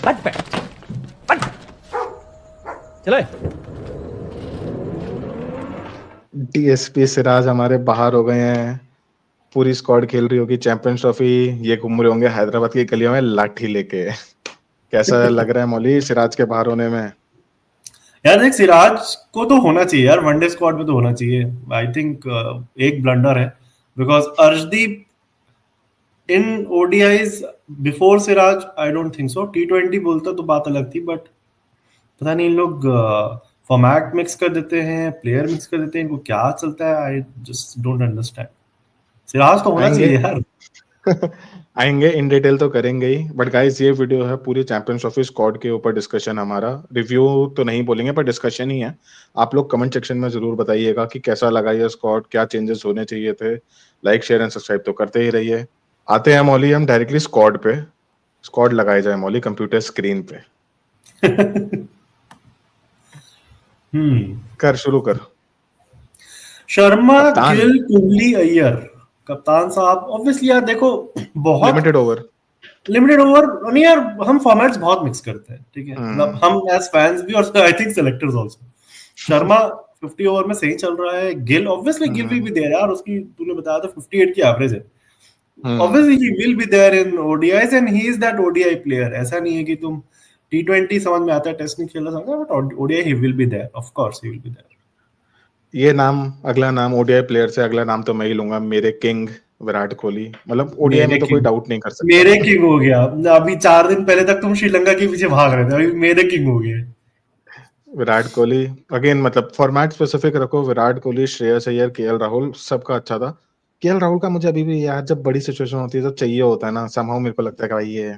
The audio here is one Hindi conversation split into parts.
हट पे हट चलो डीएसपी सिराज हमारे बाहर हो गए हैं। पूरी स्क्वाड खेल रही होगी चैंपियंस ट्रॉफी। ये घूम रहे होंगे हैदराबाद की गलियों में लाठी लेके। कैसा लग रहा है मौली सिराज के बाहर होने में? यार देख, सिराज को तो होना चाहिए यार, वनडे स्क्वाड में तो होना चाहिए। आई थिंक एक ब्लंडर है, because Arshdeep in ODIs before Siraj I don't think so. T20 बोलता तो बात अलग थी, बट पता नहीं इन लोग फॉर्मेट मिक्स कर देते हैं, प्लेयर मिक्स कर देते हैं, इनको क्या चलता है, I just don't understand. Siraj तो होना आएंगे चाहिए यार। आएंगे इन डिटेल तो करेंगे ही, बट गाइस ये वीडियो है पूरी चैंपियंस ट्रॉफी स्क्वाड के ऊपर डिस्कशन। हमारा रिव्यू तो नहीं बोलेंगे पर डिस्कशन ही है। आप लोग कमेंट सेक्शन में जरूर बताइएगा कि कैसा लगा ये स्क्वाड, क्या चेंजेस होने चाहिए थे। लाइक शेयर एंड सब्सक्राइब तो करते ही रहिए। आते हैं मौली हम डायरेक्टली स्क्वाड पे। स्क्वाड लगाई जाए मौली कंप्यूटर स्क्रीन पे। कर शुरू कर। शर्मा, कप्तान गिल, कोहली, अय्यर। कप्तान साहब ऑब्वियसली यार देखो, बहुत लिमिटेड ओवर। लिमिटेड ओवर नहीं यार, हम फॉर्मेट्स बहुत मिक्स करते हैं, ठीक है, मतलब हम एज फैंस भी और I think selectors also. Sharma 50 over में सही चल रहा है। Gill obviously Gill will be there यार, उसकी तूने बताया था 58 की एवरेज है। Obviously he will be there in ODIs and he is that ODI player. ऐसा नहीं है कि तुम T20 समझ में आता है, टेस्ट नहीं खेलना समझ, but ODI he will be there, of course he will be there. ये नाम, अगला नाम ओडीआई प्लेयर से अगला नाम तो मैं ही लूंगा, मेरे किंग विराट कोहली। मतलब ओडीआई में तो कोई डाउट नहीं कर सकता। मेरे किंग हो गया। अभी 4 दिन पहले तक तुम श्रीलंका के पीछे भाग रहे थे, अभी मेरे किंग हो गए। विराट कोहली अगेन, मतलब फॉर्मेट स्पेसिफिक रखो। विराट कोहली, श्रेयस अय्यर, केएल राहुल, सबका अच्छा था। केएल राहुल का मुझे अभी भी यार, जब बड़ी सिचुएशन होती है, जब चाहिए होता है ना, समहाउ मेरे को लगता है कि भाई ये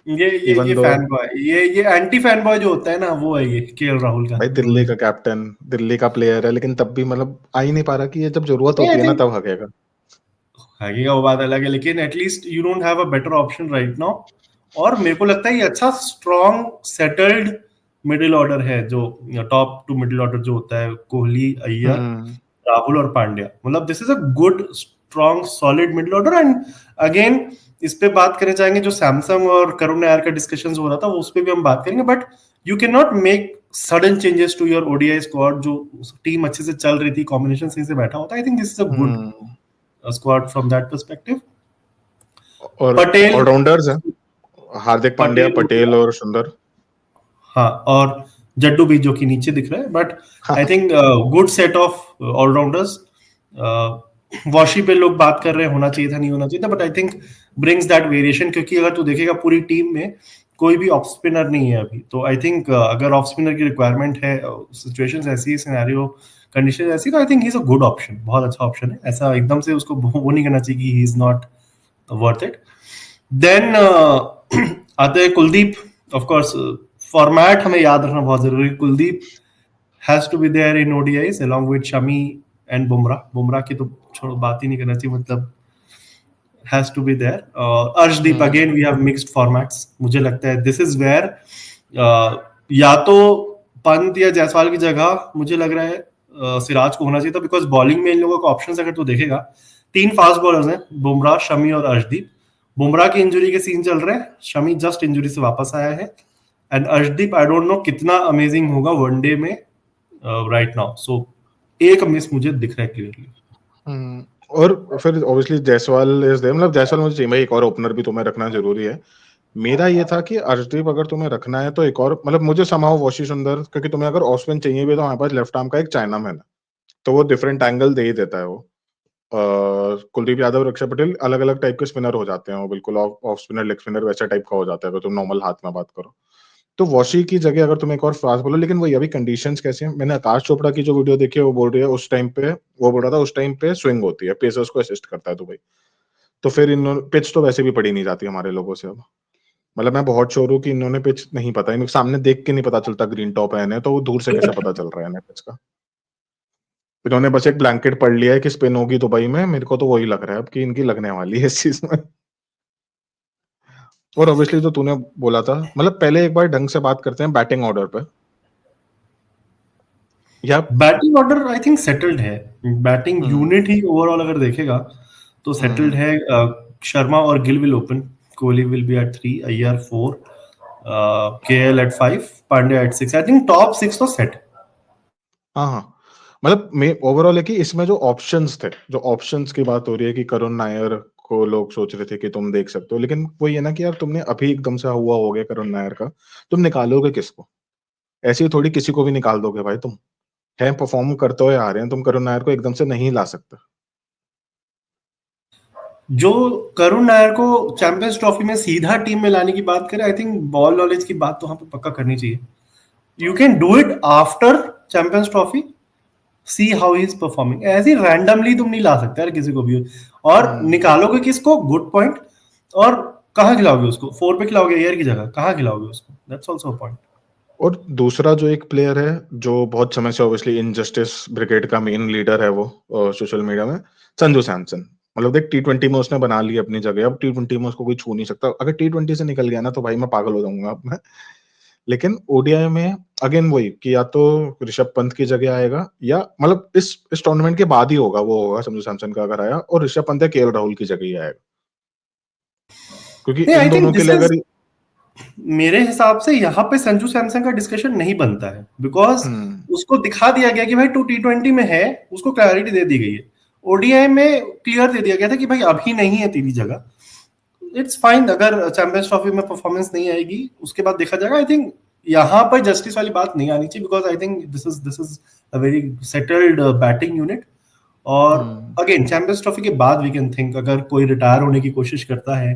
इवन दो फैन बॉय, ये एंटी फैन बॉय जो होता है ना, वो है ये केएल राहुल का। भाई दिल्ली का कैप्टन, दिल्ली का प्लेयर है, लेकिन तब भी मतलब आ ही नहीं पा रहा कि ये जब जरूरत होती है ना तब हगेगा। हगेगा वो बात अलग है, लेकिन at least you don't have a better option right now. और मेरे को लगता है ये अच्छा स्ट्रॉन्ग सेटल्ड मिडिल ऑर्डर है, जो टॉप टू मिडिल ऑर्डर जो होता है, कोहली, अय्यर, राहुल और पांड्या। मतलब this is a good strong solid middle order. And again इस पे बात करने चाहेंगे, जो सैमसंग और करुण नायर का डिस्कशन हो रहा था, उस पे भी हम बात करेंगे। But you can not make sudden changes to your ODI squad. जो टीम अच्छे से चल रही थी, कॉम्बिनेशन सही से बैठा होता है, I think this is a good squad from that perspective. और पटेल, ऑलराउंडर्स हैं, हार्दिक पांड्या, पटेल और सुंदर। हाँ, और जड्डू भी जो कि नीचे दिख रहा है, but I think good set of allrounders. Washi पे लोग बात कर रहे हैं होना चाहिए था, नहीं होना चाहिए था, but I think brings that variation. क्योंकि अगर तू देखेगा पूरी टीम में कोई भी ऑफ स्पिनर नहीं है अभी, तो आई थिंक अगर ऑफ स्पिनर की रिक्वायरमेंट है, सिचुएशंस ऐसी है, सिनेरियो कंडीशन ऐसी, तो I think he is a good option, बहुत अच्छा ऑप्शन है। ऐसा एकदम से उसको वो नहीं करना चाहिए कि he is not worth it. Then आते हैं कुलदीप। ऑफ कोर्स फॉर्मेट हमें याद रखना बहुत जरूरी। Kuldeep has to be there in ODIs along with Shami and Bumrah. Bumrah की तो छोड़ो, बात ही नहीं करना चाहिए, मतलब has to be there. Arshdeep, again we have mixed formats. मुझे लगता है दिस इज वेयर या तो पंत या जायसवाल की जगह मुझे लग रहा है सिराज को होना चाहिए था, बिकॉज बॉलिंग में इन लोगों का ऑप्शंस अगर तू देखेगा, 3 फास्ट बॉलर्स हैं, बुमराह, शमी और अर्शदीप। बुमराह की इंजरी के सीन चल रहे हैं, शमी जस्ट इंजरी से वापस आया है, and Arshdeep I don't know कितना अमेजिंग होगा वनडे में राइट नाउ। सो एक मिस मुझे दिख रहा है क्लियरली। और फिर ऑब्वियसली जायसवाल इज देयर। मतलब जायसवाल मुझे चाहिए भाई, एक और ओपनर भी तुम्हें रखना जरूरी है। मेरा ये था कि अर्शदीप अगर तुम्हें रखना है तो एक और, मतलब मुझे समाओ वॉशी सुंदर, क्योंकि तुम्हें अगर ऑफ स्पिन चाहिए भी तो हमारे पास लेफ्ट आर्म का एक चाइनामैन है, तो वो डिफरेंट एंगल दे ही देता है वो। कुलदीप यादव, ऋषभ पटेल अलग अलग टाइप के स्पिनर हो जाते हैं वो, बिल्कुल ऑफ स्पिनर, लेग स्पिनर वैसा टाइप का हो जाता है अगर तुम नॉर्मल हाथ में बात करो। तो वॉशी की जगह अगर तुम एक और फास्ट बोलो, लेकिन वही अभी कंडीशंस कैसे हैं। मैंने आकाश चोपड़ा की जो वीडियो देखी है, वो बोल रही है उस टाइम पे, वो बोल रहा था उस टाइम पे स्विंग होती है, पेसर्स को असिस्ट करता है दुबई। तो फिर इन पिच तो वैसे भी पड़ी नहीं जाती हमारे लोगों से अब। मतलब मैं बहुत श्योर हूँ कि इन्होंने पिच नहीं पता, इनको सामने देख के नहीं पता चलता ग्रीन टॉप है इन्हें, तो वो दूर से कैसे पता चल रहा है इन्हें पिच का। इन्होंने बस एक ब्लैंकेट पढ़ लिया है कि स्पिन होगी दुबई में, मेरे को तो वही लग रहा है अब कि इनकी लगने वाली है इस चीज में। और ऑब्वियसली जो तूने बोला था, मतलब पहले एक बार ढंग से बात करते हैं बैटिंग ऑर्डर पे। या batting order I think settled है। बैटिंग यूनिट ही ओवरऑल अगर देखेगा तो सेटल्ड है। शर्मा और Gill will open, Kohli will be at 3, Iyer 4, KL at 5, Pandya at 6. I think top 6 तो set. हाँ, मतलब मैं ओवरऑल है कि इसमें जो ऑप्शंस की बात हो रही है कि करुण नायर को लोग सोच रहे थे कि तुम देख सकते हो, लेकिन वो ये ना कि यार तुमने अभी एकदम से हुआ हो गया करुण नायर का, तुम निकालोगे किसको? ऐसे ही थोड़ी किसी को भी निकाल दोगे भाई तुम। हैं परफॉर्म करते हुए आ रहे हैं, तुम करुण नायर को एकदम से नहीं ला सकते। जो करुण नायर को चैंपियंस ट्रॉफी में सीधा टीम में लाने की बात करें, आई थिंक बॉल नॉलेज की बात तो वहां पे पक्का करनी चाहिए. You can do it after champions trophy, see how he is performing. ऐसे रैंडमली तुम नहीं ला सकते यार किसी को भी. और निकालोगे किसको? Good point. और कहाँ खिलाओगे उसको? 4 पे खिलाओगे एयर की जगह? कहाँ खिलाओगे उसको? That's also a point. और दूसरा जो एक प्लेयर है जो बहुत समय से ऑब्वियसली इनजस्टिस ब्रिगेड का मेन लीडर है, वो सोशल मीडिया में संजू सैमसन. मतलब देख T20 में उसने बना ली अपनी जगह, अब T20 में उसको कोई छू नहीं सकता. अगर T20 से निकल गया ना तो भाई मैं पागल हो जाऊंगा अब मैं. लेकिन ओडीआई में अगेन वही कि या तो ऋषभ पंत की जगह आएगा, या मतलब इस टूर्नामेंट के बाद ही होगा वो होगा संजू सैमसन का अगर आया, और ऋषभ पंत या केएल राहुल की जगह ही आएगा, क्योंकि इन आई थिंक दोनों के दिस लिए इज, अगर मेरे हिसाब से यहाँ पे संजू सैमसन का डिस्कशन नहीं बनता है, बिकॉज उसको दिखा दिया गया कि भाई तू T20 में है, उसको क्लैरिटी दे दी गई है. ओडीआई में क्लियर दे दिया गया था कि भाई अभी नहीं है तेरी जगह. It's fine. अगर चैंपियंस ट्रॉफी में परफॉर्मेंस नहीं आएगी उसके बाद देखा जाएगा. आई थिंक यहाँ पर जस्टिस वाली बात नहीं आनी चाहिए, because I think this is a very settled batting unit. और अगेन चैंपियंस ट्रॉफी के बाद वी कैन थिंक, अगर कोई रिटायर होने की कोशिश करता है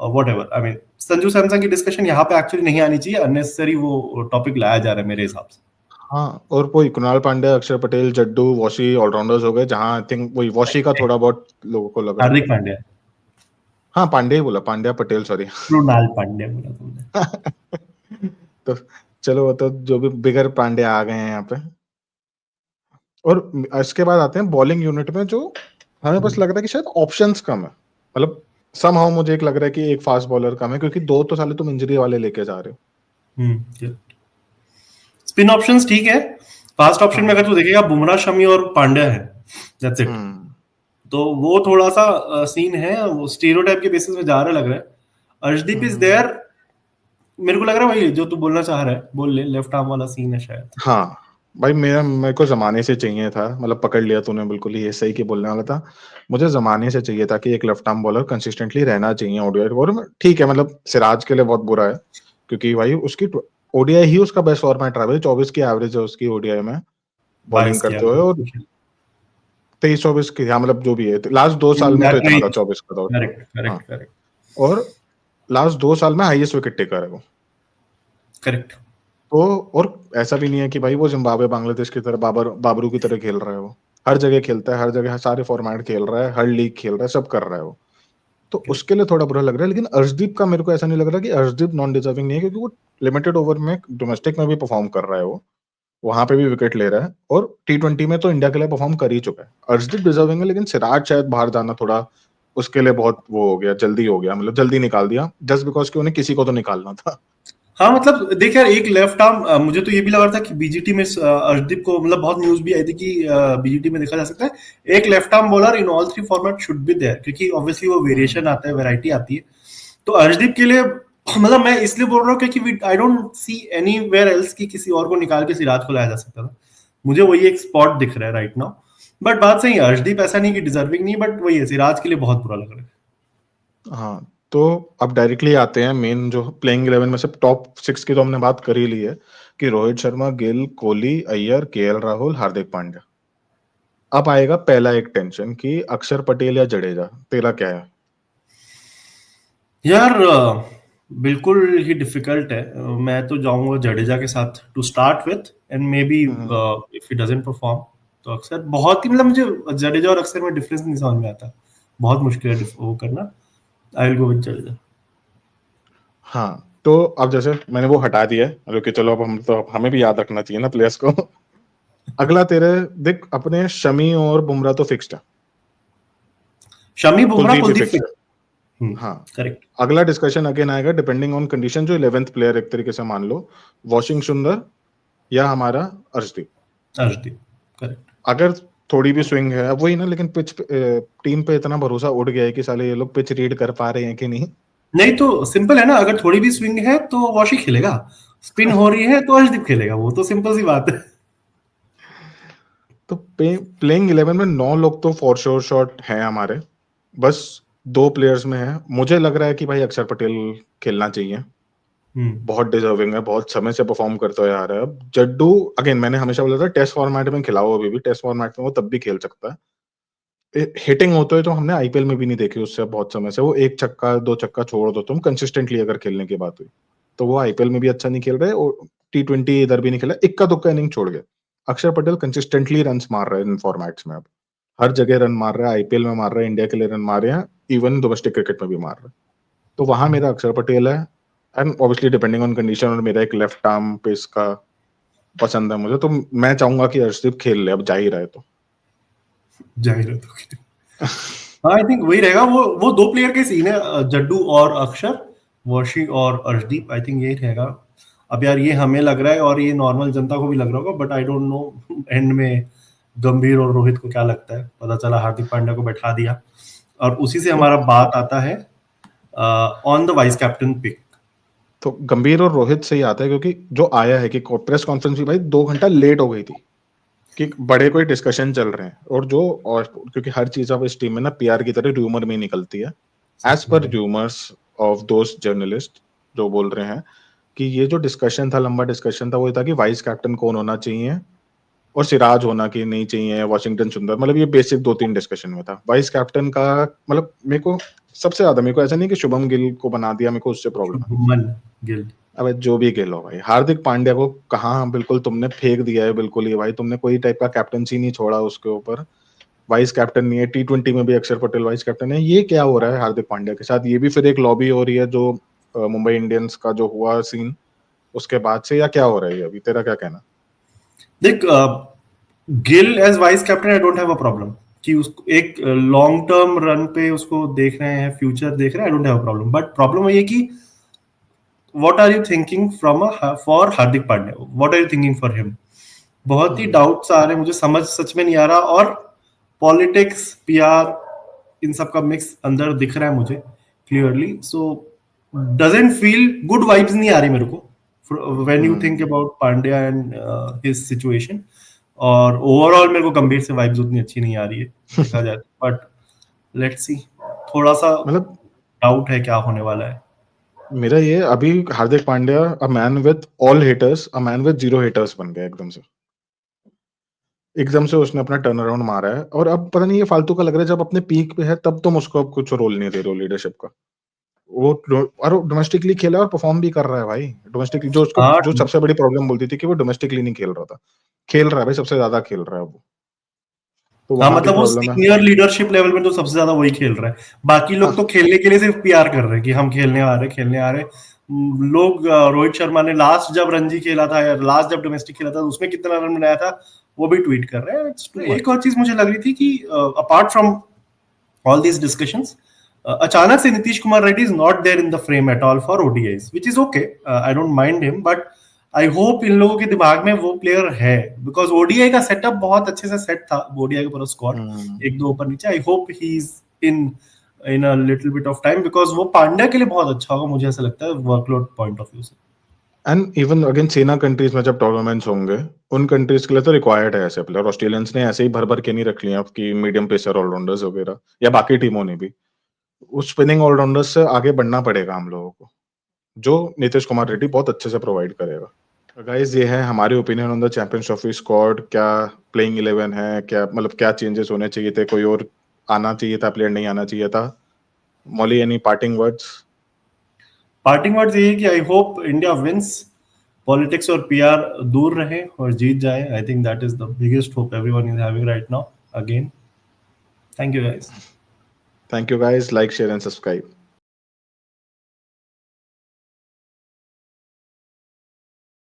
whatever. I mean Sanju Samson की डिस्कशन यहाँ पे एक्चुअली नहीं आनी चाहिए. अननेसेसरी वो टॉपिक लाया जा रहा है मेरे हिसाब से. हाँ, और वही कृणाल पांड्या, अक्षर पटेल, जड्डू, वॉशी ऑलराउंडर्स हो गए, जहां आई थिंक वही वॉशी का थोड़ा बहुत लोगों को लग रहा है. हार्दिक पांड्या. हाँ, पांड्या ही बोला, पांड्या पटेल सॉरी. कृणाल पांड्या बोला तुमने. तो चलो, वो तो जो भी बिगर पांड्या आ गए हैं यहाँ पे. और इसके बाद आते हैं बॉलिंग यूनिट में, जो हमें बस लग रहा है कि शायद ऑप्शंस कम है. मतलब समहाउ मुझे एक लग रहा है कि एक फास्ट बॉलर कम है, क्योंकि 2 तो साले तुम इंजरी वाले लेके जा रहे हो. स्पिन ऑप्शंस ठीक है. फास्ट ऑप्शन में अगर तू देखेगा बुमराह, शमी और पांड्या है. That's it. तो वो थोड़ा सा सीन है, वो स्टीरियोटाइप के बेसिस में जा रहा लग रहा है. Arshdeep is there. मेरे को लग रहा है वही जो तू बोलना चाह रहा है, बोल ले. लेफ्ट आर्म वाला सीन है शायद. हाँ भाई, मेरे को जमाने से चाहिए था. मतलब पकड़ लिया तूने बिल्कुल ही, ये सही के बोलने वाला था. मुझे जमाने से चाहिए था कि एक लेफ्ट आर्म बॉलर कंसिस्टेंटली रहना चाहिए ओडीआई. और ठीक है, मतलब सिराज के लिए बहुत बुरा है, क्योंकि भाई उसकी ओडीआई ही उसका बेस्ट फॉर्मेट रहा है. 24 की एवरेज है उसकी ओडीआई में बॉलिंग करते हुए, और 23-24 की. हाँ, मतलब जो भी है, लास्ट 2 साल में तो इतना था 24 का तो. करेक्ट. और लास्ट 2 साल में हाईएस्ट विकेट टेकर है वो. करेक्ट. तो और ऐसा भी नहीं है कि भाई वो जिम्बाब्वे बांग्लादेश की तरह बाबरू की तरह खेल रहा है. वो हर जगह खेलता है, हर जगह सारे फॉर्मेट खेल रहा है, हर लीग खेल रहा है, सब कर रहा है वो. तो उसके लिए थोड़ा बुरा लग रहा है. लेकिन अर्शदीप का मेरे को ऐसा नहीं लग रहा कि अर्शदीप नॉन डिजर्विंग नहीं है, क्योंकि वो लिमिटेड ओवर में डोमेस्टिक में भी परफॉर्म कर रहा है. वो वहां पे भी विकेट ले रहा है, और T20 में तो इंडिया के लिए परफॉर्म कर ही चुका है. अर्शदीप डिजर्विंग है, लेकिन सिराज शायद बाहर जाना थोड़ा उसके लिए बहुत वो हो गया, जल्दी हो गया. मतलब जल्दी निकाल दिया, जस्ट बिकॉज कि उन्हें किसी को तो निकालना था. हाँ, मतलब देख यार, एक लेफ्ट आर्म, मुझे तो ये भी लग रहा था कि बीजीटी में अर्शदीप को, मतलब बहुत न्यूज भी आई थी कि बीजीटी में देखा जा सकता है एक left arm bowler in all 3 format should be there, क्योंकि ऑब्वियसली वो वेरिएशन आता है, वैरायटी आती है. तो अर्शदीप के लिए, मतलब मैं इसलिए बोल रहा हूँ क्योंकि I don't see anywhere else कि किसी और को निकाल के सिराज को लाया जा सकता था. मुझे वही एक स्पॉट दिख रहा है राइट नाउ. बट बात सही है, अर्शदीप ऐसा नहीं कि डिजर्विंग नहीं, बट वही है, सिराज के लिए बहुत बुरा लग रहा है. हाँ, तो अब डायरेक्टली आते हैं मेन जो प्लेइंग 11 में से टॉप 6 की तो हमने बात कर ही ली है, कि रोहित शर्मा, गिल, कोहली, अय्यर, केएल राहुल, हार्दिक पांड्या. अब आएगा पहला एक टेंशन कि अक्षर पटेल या जडेजा. तेरा क्या है? यार बिल्कुल ही डिफिकल्ट है. मैं तो जाऊंगा जडेजा के साथ to start with, and maybe if he doesn't perform तो अक्षर. बहुत ही, मतलब मुझे जडेजा और अक्षर में डिफरेंस नहीं समझ में आता. बहुत मुश्किल है वो करना. I will go with Jadeja. हाँ, तो अब जैसे मैंने वो हटा दिया है, जो कि चलो अब हमें भी याद रखना चाहिए ना प्लेयर्स को. अगला तेरे देख, अपने शमी और बुमराह तो फिक्स्ड है. Shami, Bumrah, Kuldeep fixed fix. हाँ. करेक्ट. अगला डिस्कशन अगेन आएगा डिपेंडिंग ऑन कंडीशन, जो 11th प्लेयर एक तरीके से मान लो, वॉशिंग सुंदर या हमारा अर्शदीप. करेक्ट. अगर थोड़ी भी स्विंग है, अब वही ना, लेकिन पिच टीम पे इतना भरोसा उठ गया है कि साले ये लोग पिच रीड कर पा रहे हैं कि नहीं. नहीं तो सिंपल है ना, अगर थोड़ी भी स्विंग है तो वॉशी खेलेगा, स्पिन हो रही है तो अर्शदीप खेलेगा, वो तो सिंपल सी बात है। तो प्लेइंग 11 में 9 लोग तो फॉर श्योर शॉट हैं हमारे, बस 2 प्लेयर्स में है। मुझे लग रहा है कि भाई अक्षर पटेल खेलना चाहिए, बहुत डिजर्विंग है, बहुत समय से परफॉर्म करता है आ रहा है। अब जड्डू अगेन मैंने हमेशा बोला था टेस्ट फॉर्मेट में खिलाओ, अभी भी टेस्ट फॉर्मेट में वो तब भी खेल सकता है। हिटिंग होते हुए तो हमने आईपीएल में भी नहीं देखी उससे बहुत समय से, वो 1 छक्का 2 छक्का छोड़ दो तुम, कंसिस्टेंटली अगर खेलने की बात हुई तो वो आईपीएल में भी अच्छा नहीं खेल रहे और टी20 इधर भी नहीं खेला, इक्का दुक्का इनिंग छोड़ गया। अक्षर पटेल कंसिस्टेंटली रन्स मार रहे हैं इन फॉर्मेट्स में, अब हर जगह रन मार रहा है, आईपीएल में मार रहा है, इंडिया के लिए रन मार रहे हैं, इवन डोमेस्टिक क्रिकेट में भी मार रहे हैं। तो वहां मेरा अक्षर पटेल है, and obviously depending on condition, और मेरा एक लेफ्ट आर्म पेस का पसंद है मुझे, तो मैं चाहूंगा कि अर्शदीप खेल ले, अब जा ही रहे तो जाहिर है तो हाँ, आई थिंक वही रहेगा, वो 2 प्लेयर के सीन है, जड्डू और अक्षर, वॉशी और अर्शदीप, आई थिंक यही रहेगा। अब यार ये हमें लग रहा है और ये नॉर्मल जनता को भी लग रहा होगा, but I don't know and में गंभीर और रोहित को क्या लगता है। पता चला हार्दिक पांड्या को बैठा दिया, और उसी से हमारा बात आता है on the vice captain pick. तो गंभीर और रोहित से ही आता है, क्योंकि जो आया है कि प्रेस कॉन्फ्रेंस भी भाई 2 घंटा लेट हो गई थी, कि बड़े कोई डिस्कशन चल रहे हैं, और क्योंकि हर चीज अब इस टीम में ना पीआर की तरह र्यूमर में निकलती है, एज पर र्यूमर्स ऑफ दोस्त जर्नलिस्ट जो बोल रहे हैं कि ये जो डिस्कशन था, लंबा डिस्कशन था, वो था कि वाइस कैप्टन कौन होना चाहिए और सिराज होना कि नहीं चाहिए, वॉशिंगटन सुंदर, मतलब ये बेसिक 2-3 डिस्कशन में था। वाइस कैप्टन का मतलब मेरे को सबसे ज्यादा, मेरे को ऐसा नहीं कि शुभम गिल को बना दिया, मेरे को उससे प्रॉब्लम है। शुभमन गिल, अब जो भी गिल हो भाई, हार्दिक पांड्या को कहाँ बिल्कुल तुमने फेंक दिया है, बिल्कुल ही भाई, तुमने कोई टाइप का कैप्टनसी नहीं छोड़ा उसके ऊपर, वाइस कैप्टन नहीं है, टी20 में भी अक्षर पटेल वाइस कैप्टन है, ये क्या हो रहा है हार्दिक पांड्या के साथ? ये भी फिर एक लॉबी हो रही है जो मुंबई इंडियंस का जो हुआ सीन उसके बाद से, या क्या हो रहा है अभी, तेरा क्या कहना? देख Gill as vice captain I don't have a problem, कि उसको एक लॉन्ग टर्म रन पे उसको देख रहे हैं, फ्यूचर देख रहे हैं, I don't have a problem. But problem ये कि what are you thinking from for Hardik Pandya, what are you thinking for him? बहुत ही डाउट्स आ रहे हैं, मुझे समझ सच में नहीं आ रहा, और पॉलिटिक्स, पीआर, इन सब का मिक्स अंदर दिख रहा है मुझे clearly. So doesn't feel good vibes नहीं आ रही मेरे को when you think about Pandya and his situation. और ओवरऑल मेरे को गंभीर से वाइब्स उतनी अच्छी नहीं आ रही है देखा जाए, बट लेट्स सी, थोड़ा सा मतलब डाउट है क्या होने वाला है। मेरा ये अभी Hardik Pandya a man with all haters, a man with 0 haters बन गया एकदम से उसने अपना टर्न अराउंड मारा है, और अब पता नहीं ये फालतू का लग रहा है, जब अपने पीक पे है तब तुम उसको अब कुछ रोल नहीं दे रहे हो लीडरशिप का। वो और डोमेस्टिकली खेला और परफॉर्म भी कर रहा है भाई डोमेस्टिकली, जो उसको हाँ जो सबसे बड़ी प्रॉब्लम बोलती थी कि वो डोमेस्टिकली नहीं खेल रहा था, खेल रहा है भाई, सबसे ज्यादा खेल रहा है वो, तो हाँ, वहां भी मतलब वो प्रॉब्लम है। सीनियर लीडरशिप लेवल में तो सबसे ज्यादा वही खेल रहा है, बाकी लोग तो हाँ, खेलने के लिए सिर्फ पीआर कर रहे हैं कि हम खेलने आ रहे, खेलने आ रहे। लोग रोहित शर्मा ने लास्ट जब रणजी खेला था या लास्ट जब डोमेस्टिक खेला था उसमें कितना रन बनाया था वो भी ट्वीट कर रहे हैं। एक और चीज मुझे लग रही थी कि apart from all these discussions, अचानक से Nitish Kumar Reddy is not there in the frame at all for ODIs, which is okay. I don't mind him, but I hope इन लोगों के दिमाग में वो प्लेयर है, because ODI का सेटअप बहुत अच्छे से सेट था, ODI का पूरा स्क्वाड एक दो ऊपर नीचे। I hope he is in a little bit of time, because वो पांड्या के लिए बहुत अच्छा होगा, मुझे ऐसा लगता है वर्कलोड पॉइंट ऑफ व्यू से। And even again SENA countries में जब टूर्नामेंट्स होंगे, उन कंट्रीज के लिए तो रिक्वायर्ड है ऐसे प्लेयर। ऑस्ट्रेलियंस ने ऐसे ही भर भर के नहीं रख लिया आपकी मीडियम पेसर ऑलराउंडर्स वगैरह, या बाकी टीमों ने भी, उस स्पिनिंग ऑलराउंडर्स से आगे बढ़ना पड़ेगा हम लोगों को, जो नीतीश कुमार रेड्डी बहुत अच्छे से प्रोवाइड करेगा। गाइस ये है हमारी opinion on the champions trophy squad. क्या प्लेइंग 11 है, क्या मतलब क्या चेंजेस होने चाहिए थे, कोई और आना चाहिए था, प्लेयर नहीं आना चाहिए था? Mauli any parting words? Parting words यही कि I hope India wins, politics और पीआर दूर रहे और जीत जाए। I think that is the biggest hope everyone is having right now. Again thank you guys. Thank you guys, like share and subscribe.